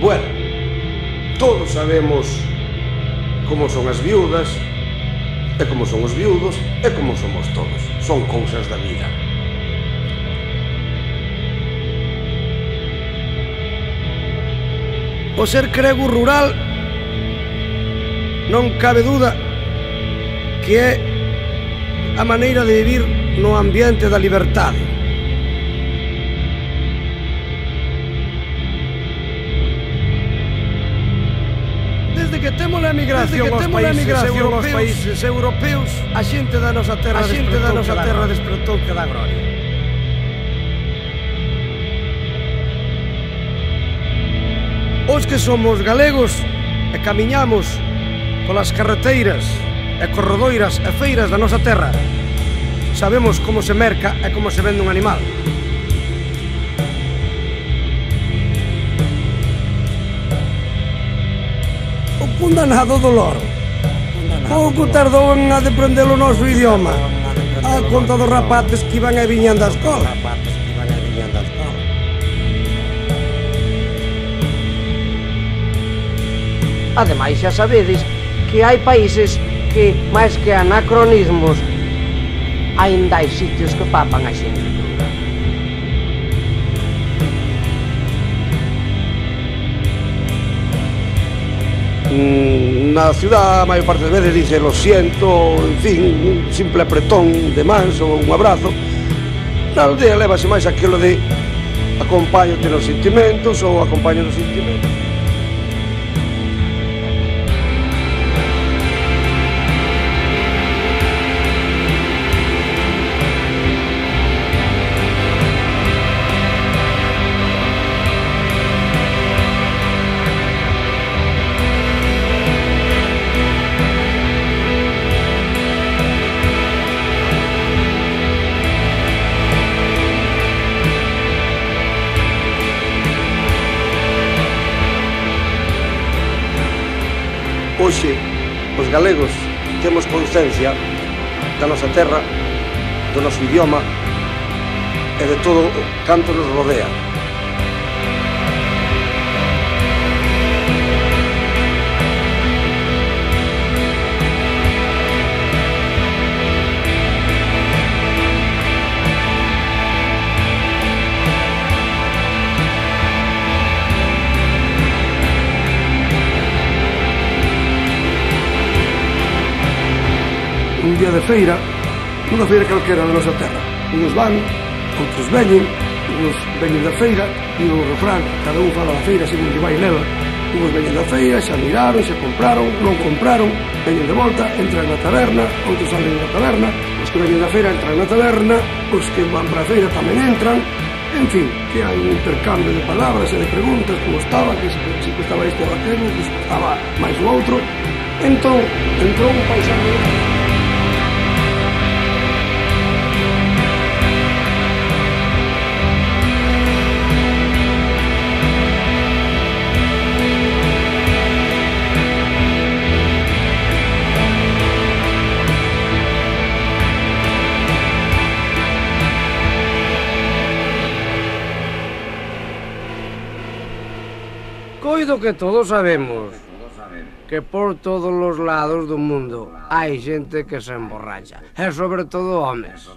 Bueno, todos sabemos como son as viudas, e como son os viudos, e como somos todos. Son cousas da vida. O ser crego rural non cabe duda que é a maneira de vivir no ambiente da liberdade. Desde que temos a emigración aos países europeos, a xente da nosa terra despertou cada gloria. Os que somos galegos e camiñamos polas carreteiras e corredoiras e feiras da nosa terra, sabemos como se merca e como se vende un animal. O condenado do loro pouco tardou en deprender o noso idioma, a conta dos rapaces que iban e viñan da escola. Ademais, xa sabedes que hai países que, máis que anacronismos, aínda hai sitios que papan a xente cruda. Na ciudad a maior parte de veces dice lo siento, en fin, un simple apretón de mans ou un abrazo. Na aldea levase máis aquilo de acompáñote nos sentimentos ou acompaño nos sentimentos. Hoxe, os galegos temos consciencia da nosa terra, do noso idioma e de todo canto nos rodea. Un día de feira, unha feira calquera da nosa terra. Uns van, outros veñen da feira, e o refrán, cada un fala da feira según que vai leva. Uns veñen da feira, xa miraron, xa compraron, non compraron, veñen de volta, entran na taberna, outros salen da taberna, os que veñen da feira entran na taberna, os que van para a feira tamén entran, en fin, que hai un intercambio de palabras e de preguntas, como estaba, que se estaba este ou aquel, que se estaba máis o outro. Entón, entrou un paisano. Coido que todos sabemos que por todos os lados do mundo hai xente que se emborracha, e sobre todo homes.